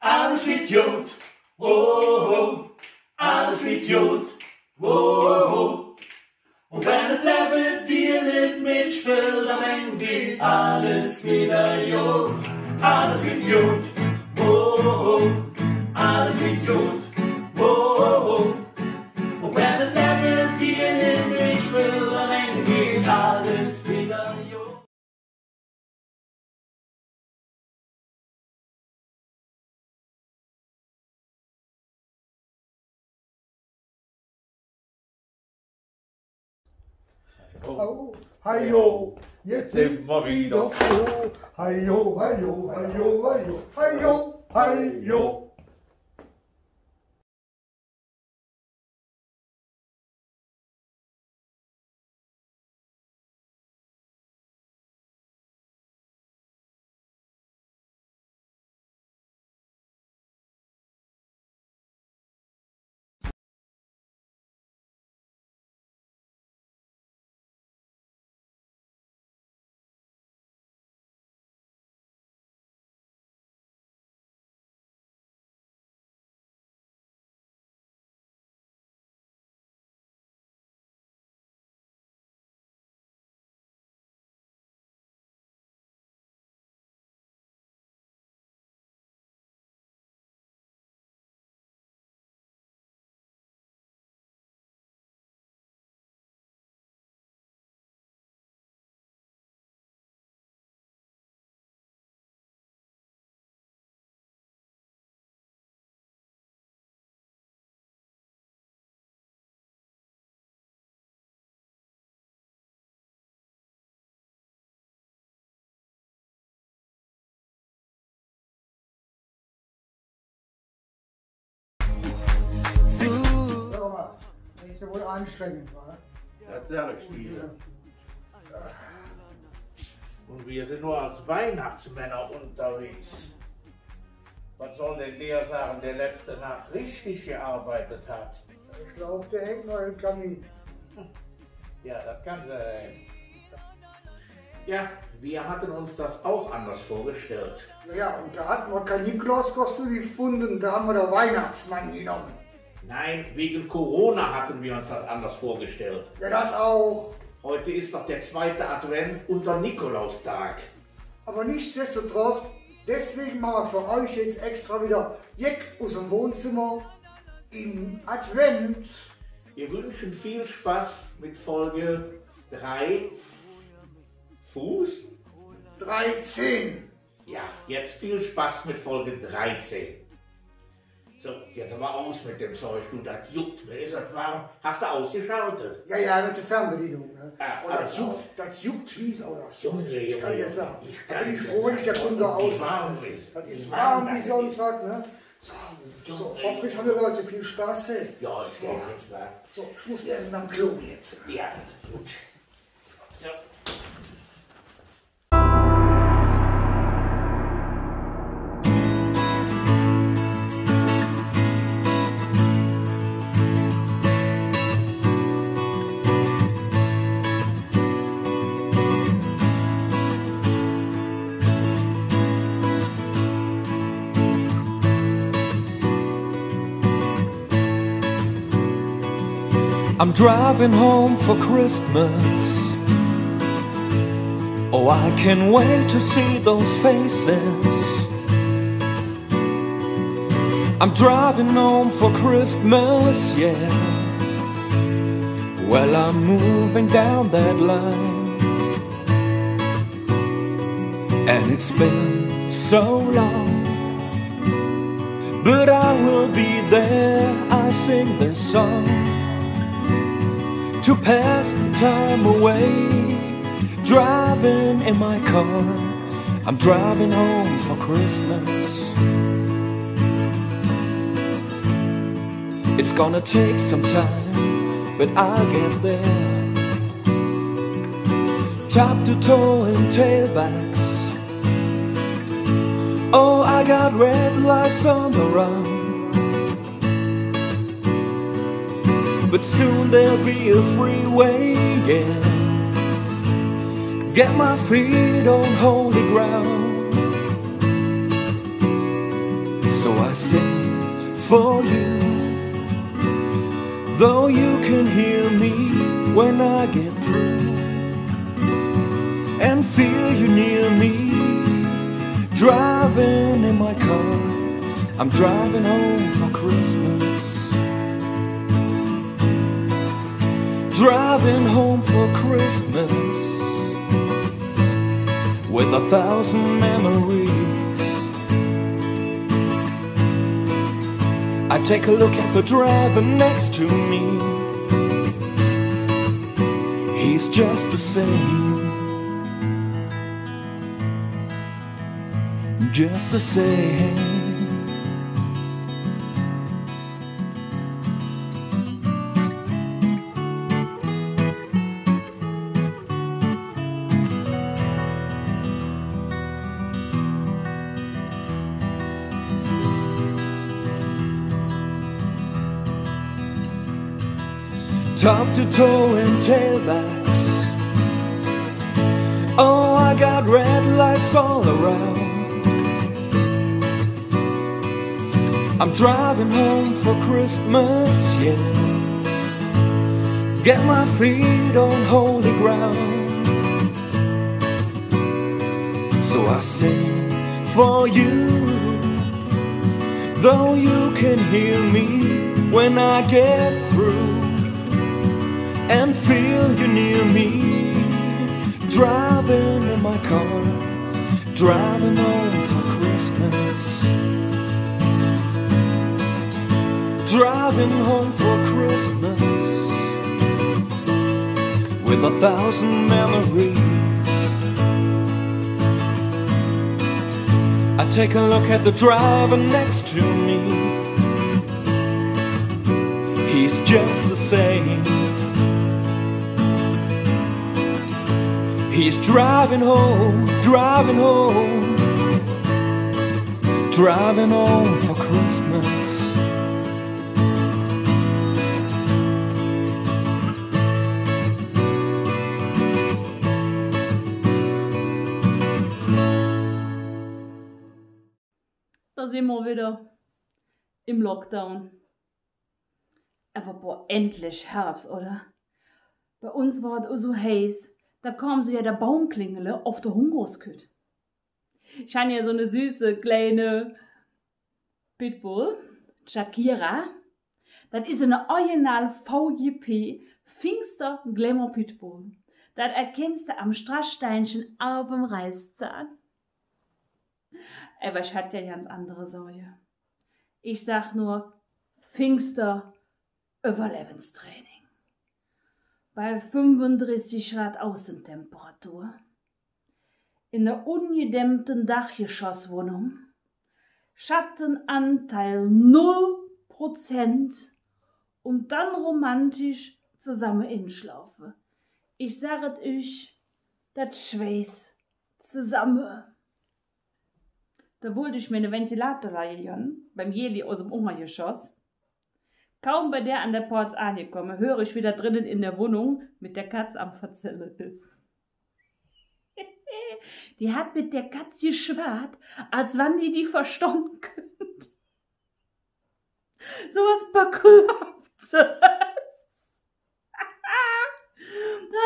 alles wird gut, oh, alles wird gut, oh. Und wenn das Leben dir nicht mitspielt, am Ende wird alles wieder gut, alles wird gut, oh, alles wird gut, oh. Und wenn das Leben dir nicht mitspielt, am Ende wird alles wieder gut. Oh, heio, jetzt sind wir wieder froh. Heio, heio, heio, heio, heio, heio. Das ist ja wohl anstrengend, wa? Das sag ich dir. Und wir sind nur als Weihnachtsmänner unterwegs. Was soll denn der sagen, der letzte Nacht richtig gearbeitet hat? Ich glaube, der hängt noch im Kamin. Ja, das kann sein. Ja, wir hatten uns das auch anders vorgestellt. Ja, und da hatten wir kein Nikolauskostüm gefunden, da haben wir den Weihnachtsmann genommen. Nein, wegen Corona hatten wir uns das anders vorgestellt. Ja, das auch. Heute ist doch der zweite Advent und der Nikolaustag. Aber nichtsdestotrotz, deswegen machen wir für euch jetzt extra wieder Jeck aus dem Wohnzimmer im Advent. Wir wünschen viel Spaß mit Folge 3 Fuß 13. Ja, jetzt viel Spaß mit Folge 13. So, jetzt aber aus mit dem Zeug, du, das juckt mir, ist das warm? Hast du ausgeschaltet? Ja, ja, mit der Fernbedienung. Ne? Ja, und das juckt wie Sau, das Zeug. Ich kann dir sagen. Ich bin froh, wenn ich der Kunde aus. Das ist warm wie sonst was. Ne? So, hoffentlich haben die Leute viel Spaß. Hey. Ja, ich denke jetzt mal. So, ich muss erst am Klo jetzt. Ja, gut. So. I'm driving home for Christmas. Oh, I can't wait to see those faces. I'm driving home for Christmas, yeah. Well, I'm moving down that line, and it's been so long, but I will be there. I sing this song to pass the time away, driving in my car. I'm driving home for Christmas. It's gonna take some time, but I'll get there. Top to toe and tailbacks. Oh, I got red lights on the run, but soon there'll be a freeway, yeah. Get my feet on holy ground. So I sing for you, though you can hear me when I get through, and feel you near me, driving in my car. I'm driving home for Christmas, driving home for Christmas, with 1,000 memories. I take a look at the driver next to me. He's just the same, just the same. Top to toe and tailbacks. Oh, I got red lights all around. I'm driving home for Christmas, yeah. Get my feet on holy ground. So I sing for you, though you can hear me when I get through, and feel you near me, driving in my car, driving home for Christmas, driving home for Christmas, with 1,000 memories. I take a look at the driver next to me. He's just the same. He's driving home, driving home, driving home for Christmas. Da sind wir wieder im Lockdown. Aber boah, endlich Herbst, oder? Bei uns war es auch so heiß. Da kam so ja der Baumklingele auf der Hungerskütte. Ich habe ja so eine süße kleine Pitbull, Shakira. Das ist eine original VJP Pfingster Glamour Pitbull. Das erkennst du am Strasssteinchen auf dem Reißzahn. Aber ich hatte ja ganz andere Säue. Ich sag nur Pfingster Überlebenstraining. Bei 35 Grad Außentemperatur, in der ungedämmten Dachgeschosswohnung, Schattenanteil 0% und dann romantisch zusammen inschlaufe. Ich sage euch, das Schweiß zusammen. Da wollte ich mir eine Ventilatorreihe gönnen, beim Jeli aus dem Untergeschoss. Kaum bei der an der Porz angekommen, höre ich wieder drinnen in der Wohnung mit der Katze am Verzelle ist. Die hat mit der Katze geschwart, als wann die verstommen könnt. So was Beklopptes. Da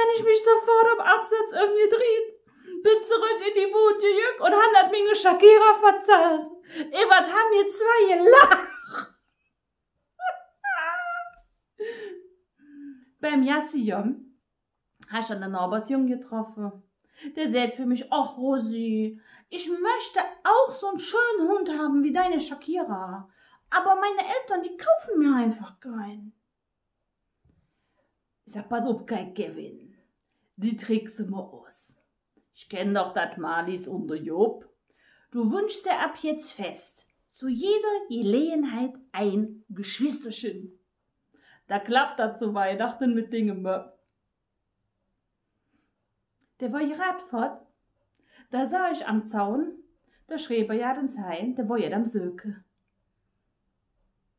habe ich mich sofort am Absatz irgendwie gedreht. Bin zurück in die Bude gejuckt und hat mir Shakira verzahlt. Was haben wir zwei gelacht? Beim Jassijom habe ich an den Nachbarsjungen getroffen. Der sagt für mich, ach Rosi, ich möchte auch so einen schönen Hund haben wie deine Shakira. Aber meine Eltern, die kaufen mir einfach keinen. Ich sag, pass auf, kein Kevin. Die trickst du mir aus. Ich kenne doch das Malis und der Job. Du wünschst dir ab jetzt fest, zu jeder Gelegenheit ein Geschwisterchen. Da klappt das zu Weihnachten mit Dingen. Der war gerade fort. Da sah ich am Zaun, da schrieb er ja den Zein, der war ja am Söke.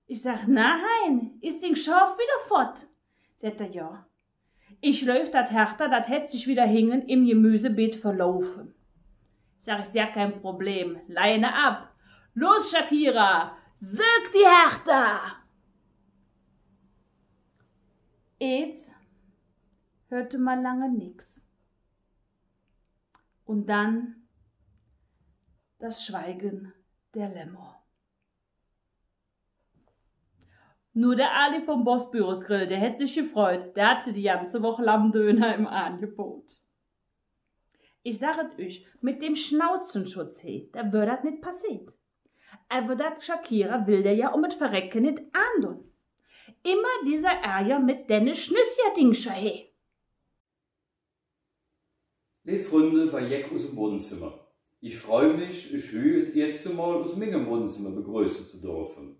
Ich sag, nein, ist den Schaf wieder fort? Sagt er, ja. Ich läuf dat Härter, dat hätt sich wieder hingen im Gemüsebeet verlaufen. Sag ich, ja kein Problem, Leine ab. Los, Shakira, sög die Härter! Jetzt hörte man lange nix. Und dann das Schweigen der Lämmer. Nur der Ali vom Bossbürosgrill, der hätte sich gefreut. Der hatte die ganze Woche Lammdöner im Angebot. Ich sag euch, mit dem Schnauzenschutz, hey, da wird das nicht passiert. Aber das Shakira will der ja um das Verrecken nicht ahnden. Immer dieser Ärger mit denne Schnüsserdingscher, hey. Liebe Freunde, war Jack aus dem Wohnzimmer. Ich freue mich, euch heute jetzt einmal aus meinem Wohnzimmer begrüßen zu dürfen.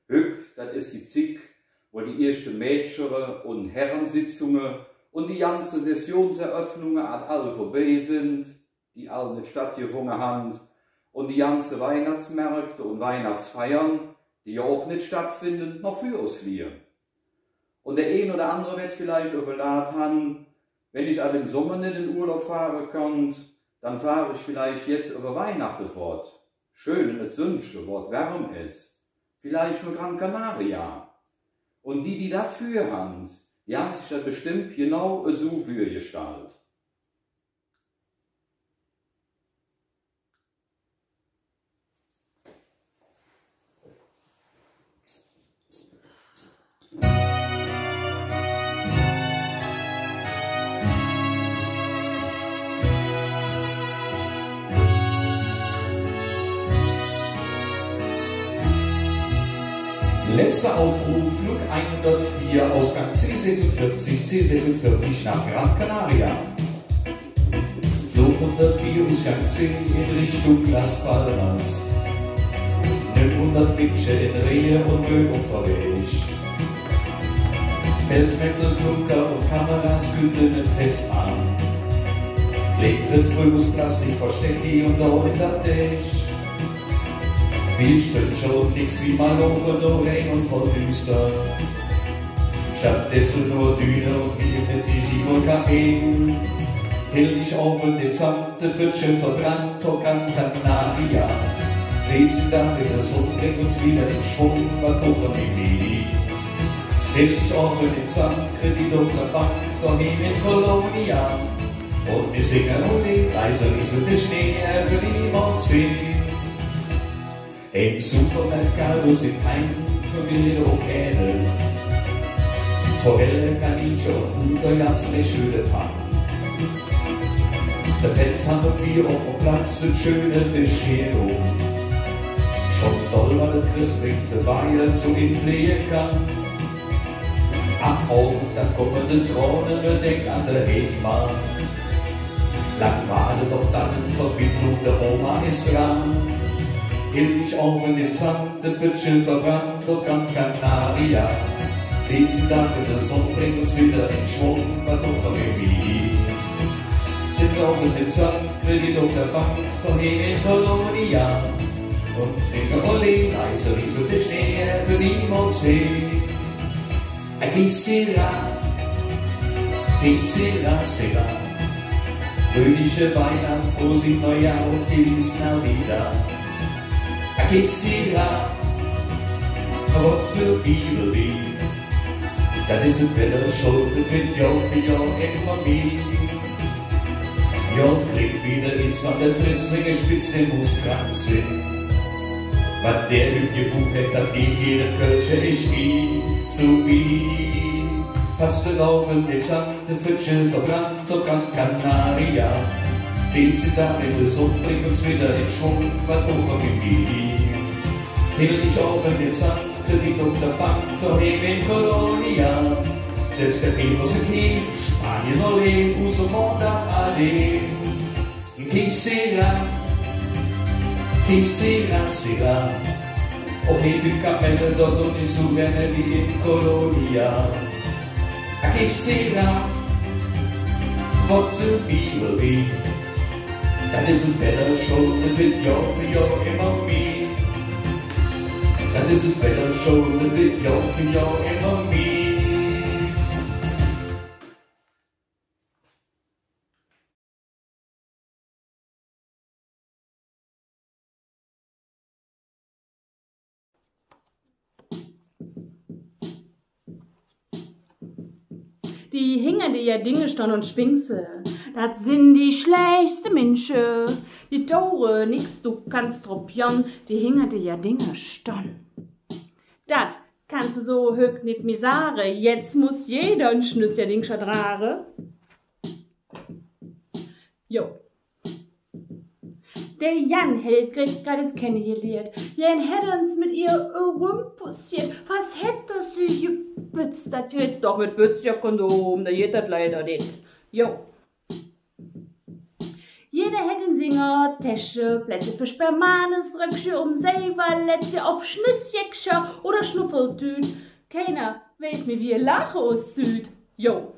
Heute, das ist die Zeit, wo die ersten Mädchen- und Herrensitzungen und die ganze Sessionseröffnungen alle vorbei sind, die alle nicht stattgefunden haben, und die ganzen Weihnachtsmärkte und Weihnachtsfeiern, die ja auch nicht stattfinden, noch für uns liegen. Und der ein oder andere wird vielleicht überladen haben, wenn ich an dem Sommer nicht in den Urlaub fahren kann, dann fahre ich vielleicht jetzt über Weihnachten fort. Schön, nicht Sündchen, wo es warm ist. Vielleicht nur Gran Canaria. Und die das für haben, die haben sich das bestimmt genau so für gestaltet. Letzter Aufruf, Flug 104, Ausgang C46, C46 nach Gran Canaria. Flug 104, Ausgang C in Richtung Las Palmas. 900 Mädchen in Rehe und Bögen unterwegs. Feldmettel, Klunker und Kameras künden den Fest an. Pflegtes Plastik versteckt die und auch in der Tisch. Wie Stündchen und nix wie Maloche, nur rein und voll düster. Stattdessen nur Düne und mir mit die Vulkan. Hill ich auf und den Sand, das Pfützchen verbrannt, auf Gran Canaria. Dreht sich dann mit der Sonne, bringt uns wieder in Schwung, was hoch wie wie. Hill ich auf und den Sand, krieg die dunkle Bank, doch hin in Kolonia. Und wir singen Ole, leise rieselt der Schnee, für niemand zwei. Im Supermercado sind Familie und Ähnel. Forelle, Kaninchen und Puder, ganz schöne Pan. Der Petz haben wir auf dem Platz eine schöne Bescherung. Schon doll war der Christling für Bayern zu ihm pflegen kann. Am Morgen, dann kommen die Thronen, wir denken an der Heimat. Lang war doch dann in Verbindung, der Oma ist dran. Hill ich auf in dem Sand, das Pfützchen verbrannt, auf Gran Canaria. Dreht sie dann mit der Sonne, bringt uns wieder in Schwung, was noch wie. Hill auf in dem Sand, Kredit auf der Bank, doch hin in Kolonia. Und singen Ole, leise rieselt der Schnee, für niemand sehen. Que sera. Fröhliche Weihnacht, Prosit Neujahr und Feliz Navidad. Que sera, what will be? Das ist ein Wetter schon, das wird Jahr für Jahr immer mehr. Jod kriegt wieder ins Land, der Fritzlinge spitzt den Muskrank sind. Was der hübsche Buch hat, das geht jeder Kölsche ich wie, so wie. Fast der Laufen, dem Sand, der Pfützchen verbrannt, auf Gran Canaria. Fehlt sie da in der Sonne, bringt uns wieder in Schwung, was hoch wie. Hill ich auf in dem Sand, Kredit auf der Bank, daheim in Kolonia. Selbst der Petrus in Kiel, Spanien ole, uso monda ade. Que sera. Auch heb ich Kapelle dort und ich so gerne wie in Kolonia. Que sera, what will be? Das ist ein Wetter schon, das wird Jahr für Jahr immer mehr. Das ist ein Wetter schon, das wird Jahr für Jahr immer mehr. die hingen dir ja Dinge stand und Spinkse. Das sind die schlechtste Menschen. Die Tore, nix du kannst probieren, die hingen dir ja Dinge stand. Dat kannst du so höchst nicht mehr sagen. Jetzt muss jeder ein Schnüsschen Ding schadrare. Jo. Der Jan hält gerade das kennengelernt. Jan hätte uns mit ihr rumpussiert. Was hätte sie gebützt? Das geht doch mit Bütz ja Kondom. Da geht das leider nicht. Jo. Jeder hätte einen Singer, Täsche, Plätze für Spermanes, Röckchen und Seiverlätzchen auf Schnüsschen oder Schnuffeltüt. Keiner weiß mir, wie ihr Lache aussieht. Jo.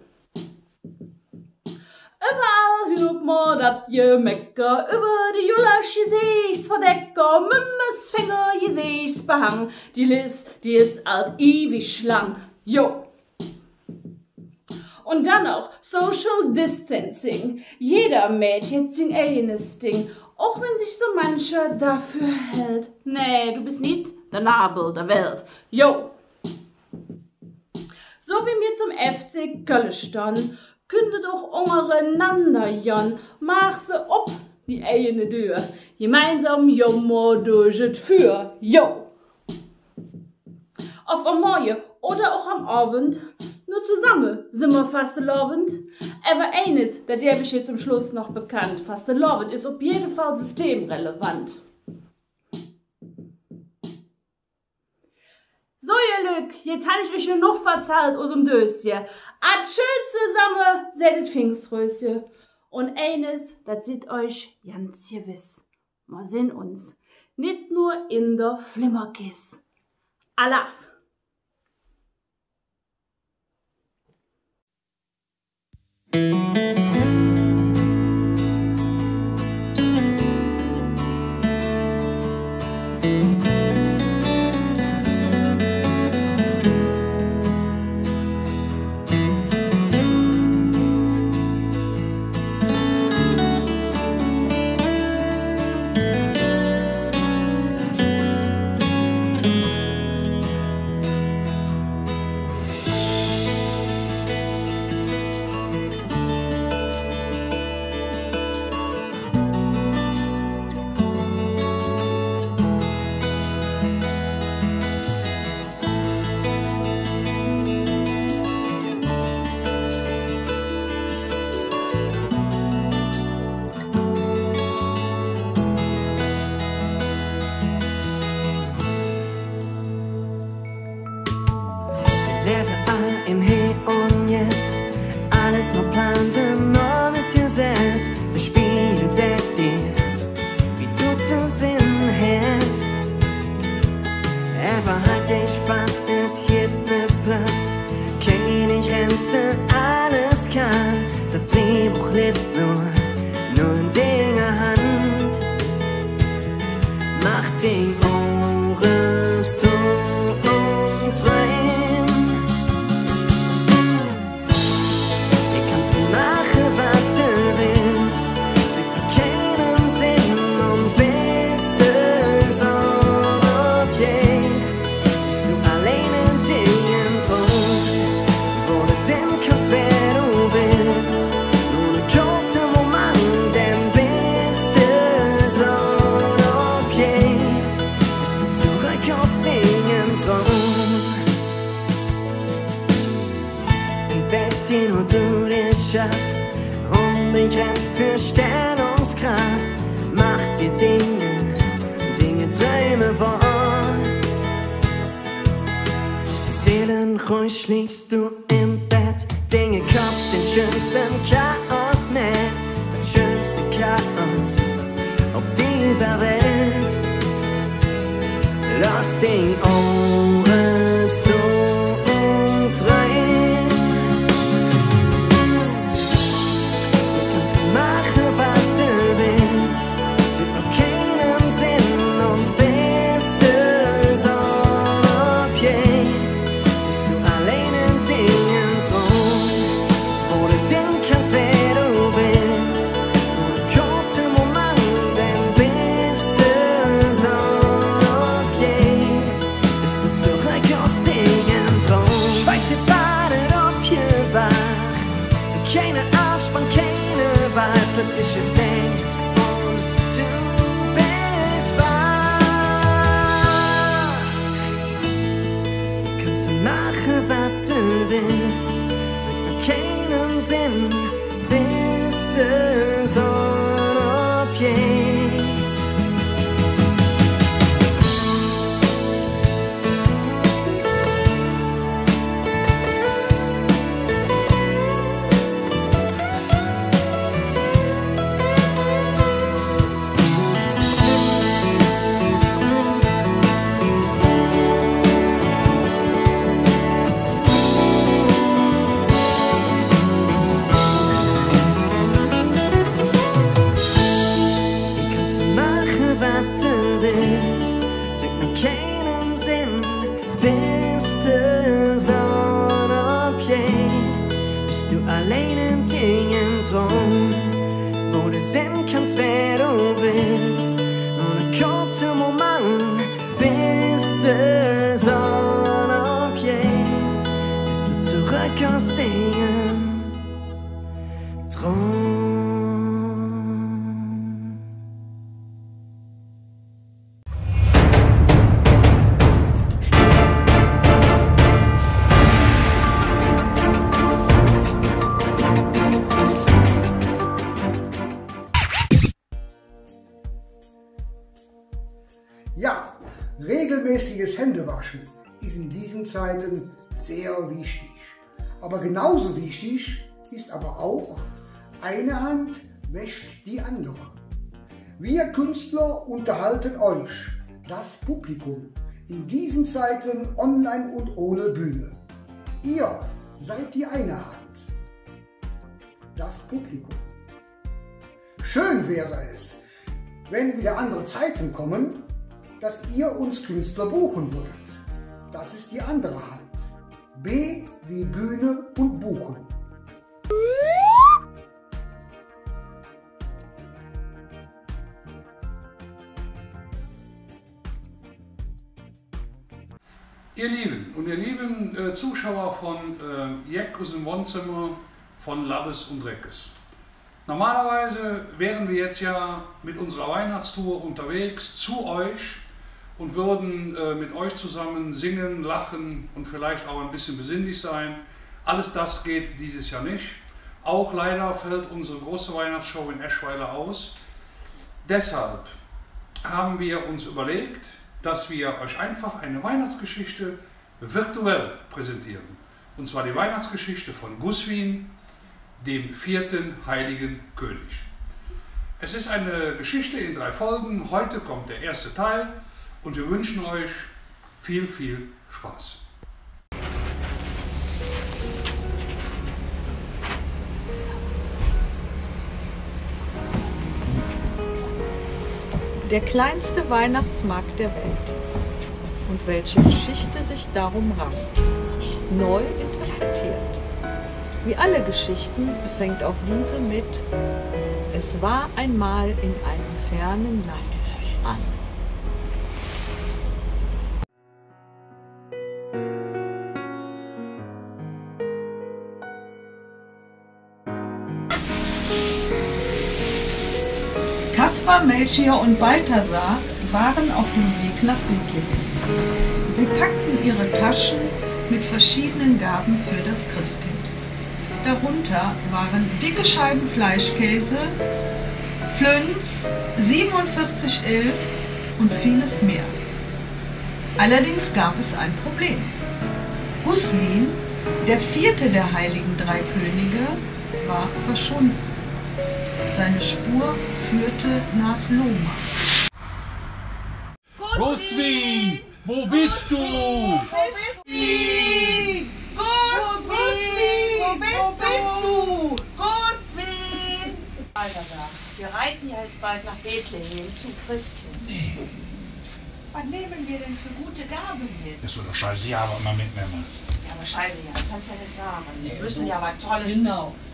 Überall hört man dat Gemecker, über die Julasch Gesichts Verdecker, Mümmes Finger Gesichts Behang, die List, die ist alt ewig lang, jo. Und dann auch Social Distancing, jeder Mädchen sein eigenes Ding, auch wenn sich so mancher dafür hält. Nee, du bist nicht der Nabel der Welt, jo. So wie wir zum FC Köln standen, kündet doch untereinander Jan, mach se ob die eigene Tür, gemeinsam jommer durch et Für, jo. Auf am Morgen oder auch am Abend, nur zusammen sind wir fastelovend. Aber eines, das habe ich hier zum Schluss noch bekannt, fastelovend ist auf jeden Fall systemrelevant. So, ihr Lück, jetzt habe ich euch genug verzahlt aus dem Döschen. Schön zusammen, seht Pfingströschen. Und eines, das seht euch ganz gewiss. Wir sind uns nicht nur in der Flimmerkiss. Allah! Lebe all im Hier und Jetzt, alles nur plante, nur bis ihr selbst verspielt, seht dir, wie du zu Sinn hast. Aber halt dich fast, et jedne Platz, keine Grenze, alles kann, das Drehbuch lebt nur in deiner Hand. Mach die Ohren zu und rein. Den nur du dir schaffst, unbegrenzt für Stellungskraft. Mach dir Dinge, Träume wahr. Seelenruhig liegst du im Bett, Dinge Kopf, den schönsten Chaos mit, das schönste Chaos auf dieser Welt. Lass die Ohren zu und rein. Bist du wird sicher sein und du bist wahr. Kannst du machen, was du willst, sagt mir keinem Sinn, bist du so ein Objekt. Allein in Dingen drum, wo du sein kannst, wer du willst. Nur ein kurzer Moment, bist du so ein Objekt, bist du zurück aus Dingen drum. Ja, regelmäßiges Händewaschen ist in diesen Zeiten sehr wichtig. Aber genauso wichtig ist aber auch, eine Hand wäscht die andere. Wir Künstler unterhalten euch, das Publikum, in diesen Zeiten online und ohne Bühne. Ihr seid die eine Hand, das Publikum. Schön wäre es, wenn wieder andere Zeiten kommen, dass ihr uns Künstler buchen würdet. Das ist die andere Hand. B wie Bühne und Buchen. Ihr Lieben und ihr lieben Zuschauer von Jeck aus dem Wohnzimmer von Labbes und Reckes. Normalerweise wären wir jetzt ja mit unserer Weihnachtstour unterwegs zu euch und würden mit euch zusammen singen, lachen und vielleicht auch ein bisschen besinnlich sein. Alles das geht dieses Jahr nicht. Auch leider fällt unsere große Weihnachtsshow in Eschweiler aus. Deshalb haben wir uns überlegt, dass wir euch einfach eine Weihnachtsgeschichte virtuell präsentieren. Und zwar die Weihnachtsgeschichte von Guswin, dem 4. heiligen König. Es ist eine Geschichte in 3 Folgen. Heute kommt der erste Teil. Und wir wünschen euch viel, viel Spaß. Der kleinste Weihnachtsmarkt der Welt. Und welche Geschichte sich darum rankt. Neu interpretiert. Wie alle Geschichten fängt auch diese mit Es war einmal in einem fernen Land an. Kaspar, Melchior und Balthasar waren auf dem Weg nach Bethlehem. Sie packten ihre Taschen mit verschiedenen Gaben für das Christkind. Darunter waren dicke Scheiben Fleischkäse, Flöns, 4711 und vieles mehr. Allerdings gab es ein Problem. Guswin, der 4. der heiligen 3 Könige, war verschwunden. Seine Spur führte nach Loma. Guswin, wo bist du? Guswin! Guswin! Wo bist du? Guswin! Balthasar, wir reiten ja jetzt bald nach Bethlehem zum Christkind. Was nehmen wir denn für gute Gaben mit? Das wird doch scheiße, ja, aber mal mitnehmen. Ja, aber scheiße, ja, kannst ja nicht sagen. Wir müssen ja was Tolles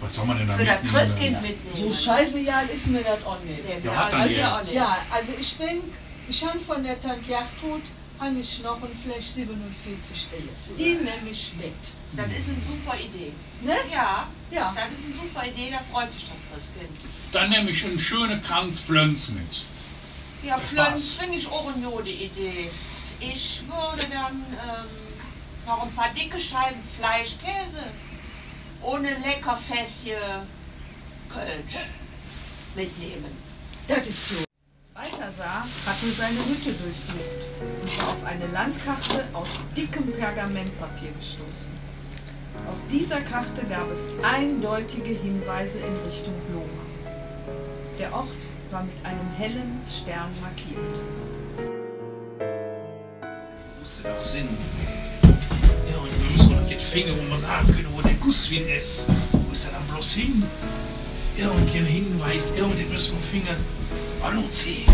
Was soll man denn da für das mitnehmen? Christkind mitnehmen. So scheiße ja ist mir das auch nicht. Nee, Ja, wir hat dann also jetzt. ja auch nicht. Ja, also ich denke, ich habe von der Tante Gertrud habe ich noch ein Flash 4711. Die nehme ich mit. Das ist eine super Idee. Ne? Ja, Ja. das ist eine super Idee, da freut sich das Christkind. Dann nehme ich einen schönen Kranz Flöns mit. Ja, Flöns finde ich auch eine gute Idee. Ich würde dann noch ein paar dicke Scheiben Fleisch, Käse ohne Leckerfässchen Kölsch mitnehmen. Das ist so. Balthasar hatte seine Hütte durchsucht und war auf eine Landkarte aus dickem Pergamentpapier gestoßen. Auf dieser Karte gab es eindeutige Hinweise in Richtung Lohma. Der Ort war mit einem hellen Stern markiert. Musste doch Sinn. Ja, und wir müssen doch jetzt finden, wo wir sagen können, wo der Gusswin ist. Wo ist er dann bloß hin? Irgendein Hinweis, irgendwas müssen wir finden. Hallo C.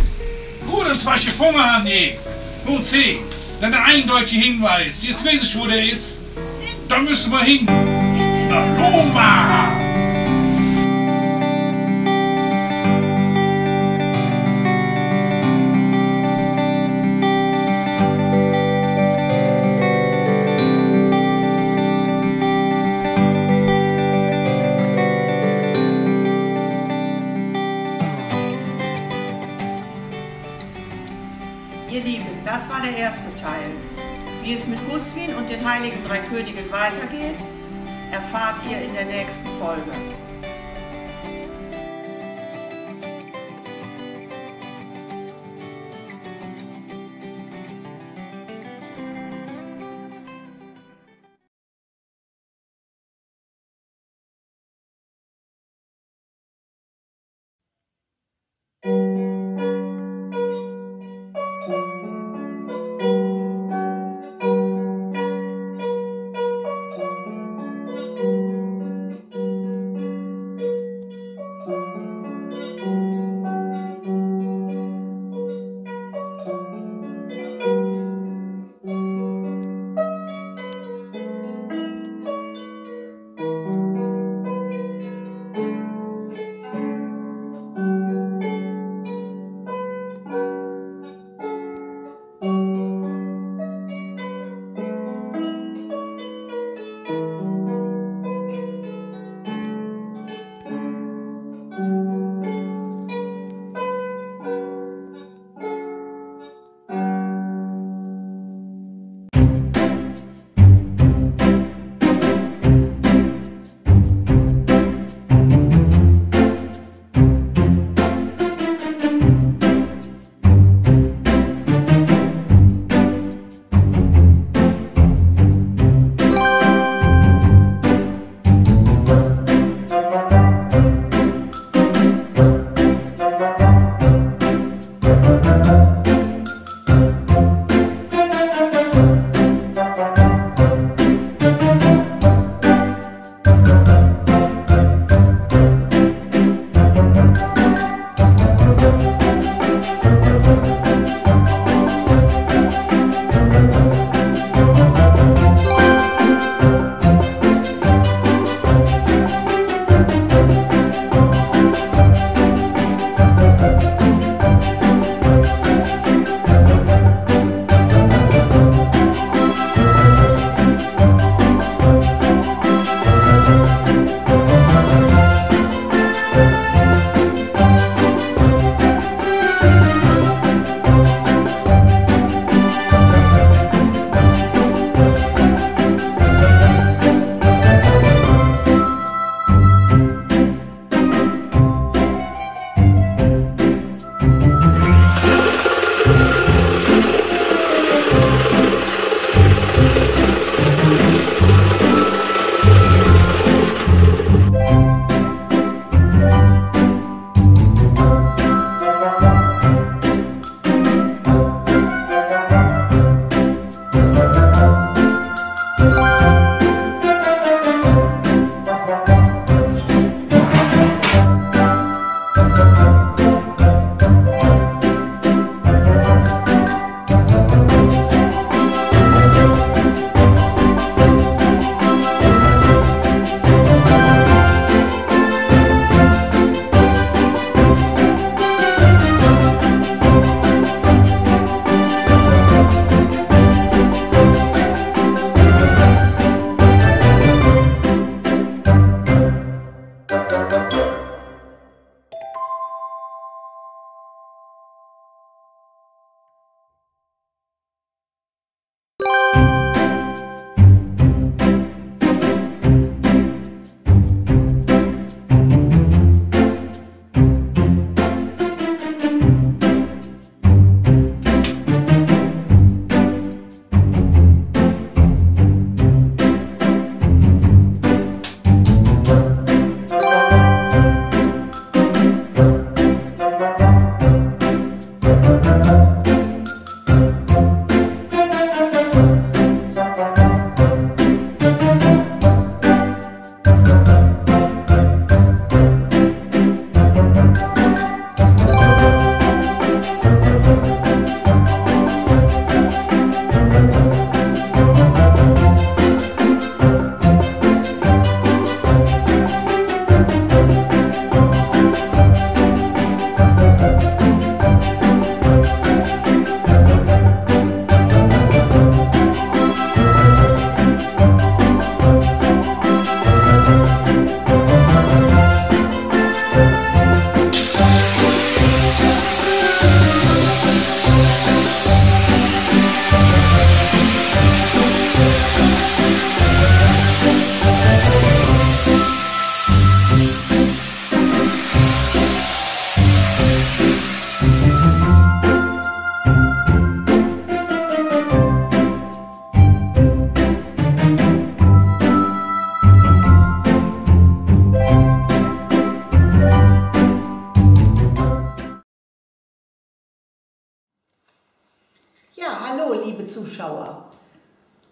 Gut, das war ich gefunden haben, nee. Hallo C. Dann der eindeutige Hinweis. Jetzt weiß ich, wo der ist. Da müssen wir hin. Nach Lohma. Ihr Lieben, das war der erste Teil. Wie es mit Guswin und den Heiligen Drei Königen weitergeht, erfahrt ihr in der nächsten Folge.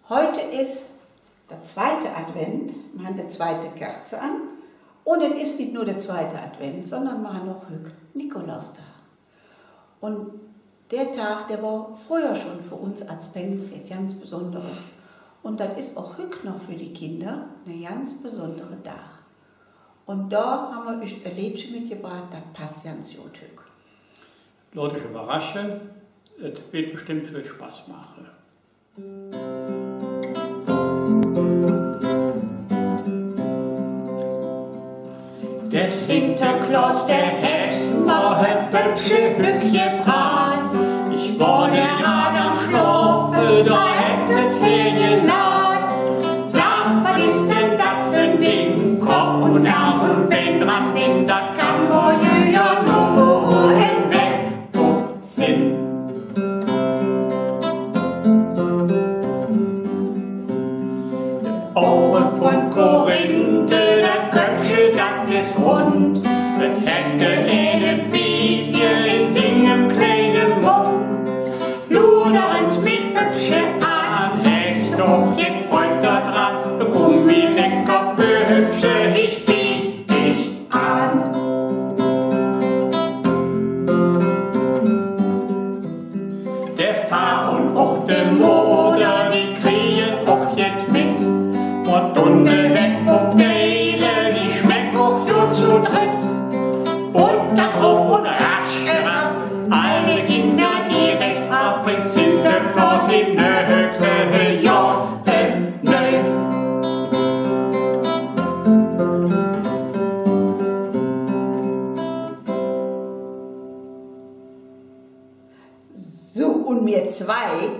Heute ist der zweite Advent, wir haben die zweite Kerze an. Und es ist nicht nur der zweite Advent, sondern wir haben noch Nikolaustag. Und der Tag, der war früher schon für uns als Penz etwas ganz Besonderes. Und das ist auch heute noch für die Kinder ein ganz besonderer Tag. Und da haben wir euch ein Liedchen mitgebracht, das passt ganz gut heute. Leute überraschen, es wird bestimmt viel Spaß machen. Der Sinterklaas, der hätt noch ein Böckchen gebracht. Ich war gerade am Schlafen, da hättet ihr geladen. Sag, was ist denn das für ein Ding? Kopf und Arm und Bein dran sind, das kann man ja nur hinwegputzen. Auge von Korinthe, das Köpfchen, das ist rund. Das hätte eine Biefje in singem kleinen Mund. Luderens mit Püppchen an, lässt doch jetzt Freund da dran. Du komm wie lecker Püppchen, ich biss dich an. Der Fahr und auch der Moder, die kriegen auch jetzt mit. Und unten weg Popele, die schmeckt auch gut zu dritt. Und dann hoch und ratsch, alle Kinder, die recht aufbringt, Sinterklaas in der höchste Jordene. So, und wir zwei,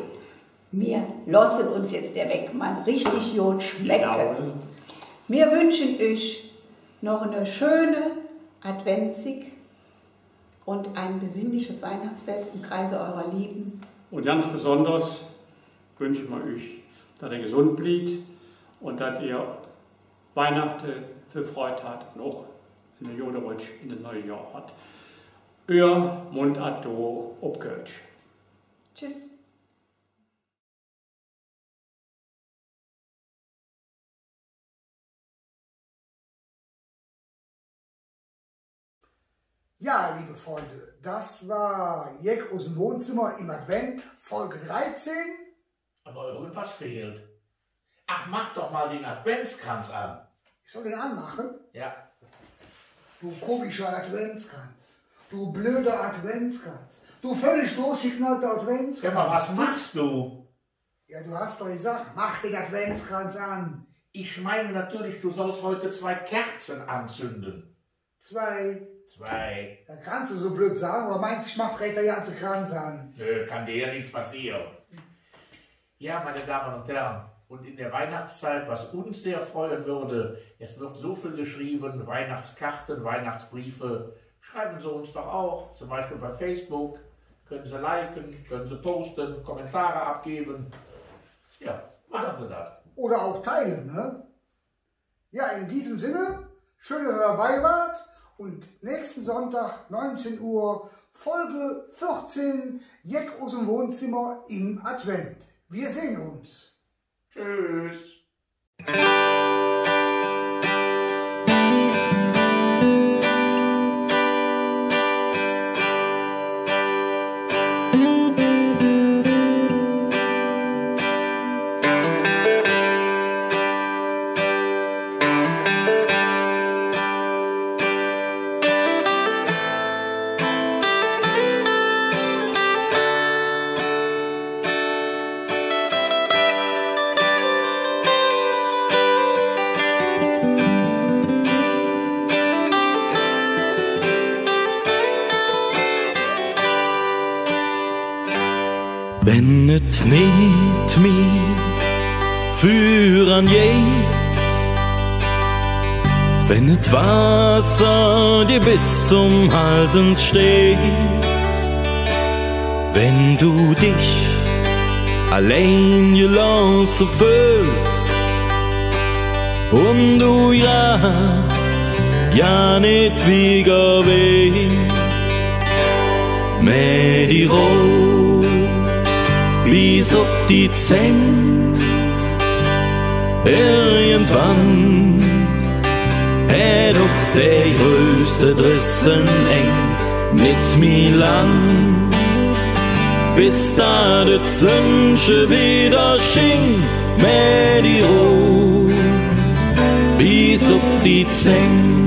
wir lassen uns jetzt der Weckmann richtig gut schmecken. Wir wünschen euch noch eine schöne Adventszeit und ein besinnliches Weihnachtsfest im Kreise eurer Lieben. Und ganz besonders wünschen wir euch, dass ihr gesund bleibt und dass ihr Weihnachten für Freude habt und auch in der Joderutsch in das neue Jahr hat. Euer Mundart do ob Kölsch. Tschüss. Ja, liebe Freunde, das war Jeck aus dem Wohnzimmer im Advent, Folge 13. Aber irgendwas fehlt. Ach, mach doch mal den Adventskranz an. Ich soll den anmachen? Ja. Du komischer Adventskranz, du blöder Adventskranz, du völlig durchgeknallter Adventskranz. Sag mal, was machst du? Ja, du hast doch gesagt, mach den Adventskranz an. Ich meine natürlich, du sollst heute 2 Kerzen anzünden. 2. 2. Da kannst du so blöd sagen, oder meinst du, ich mach direkt den ganzen Kranz an? Nö, kann dir ja nicht passieren. Ja, meine Damen und Herren, und in der Weihnachtszeit, was uns sehr freuen würde, es wird so viel geschrieben, Weihnachtskarten, Weihnachtsbriefe, schreiben Sie uns doch auch, zum Beispiel bei Facebook, können Sie liken, können Sie posten, Kommentare abgeben. Ja, machen Sie das. Oder auch teilen, ne? Ja, in diesem Sinne, schön, dass ihr dabei wart. Und nächsten Sonntag, 19 Uhr, Folge 14, Jeck aus dem Wohnzimmer im Advent. Wir sehen uns. Tschüss. Wenn et nicht mir für an Jesus, wenn et Wasser dir bis zum Halsens steht, wenn du dich allein gelassen fühlst und du ja nicht wieder weißt, mehr die Rot bis auf die Zähne Irgendwann hätt doch der größte Drissen eng nicht mehr lang, bis da de Zünsche wieder schien mit die Ruhe bis ob die Zeng.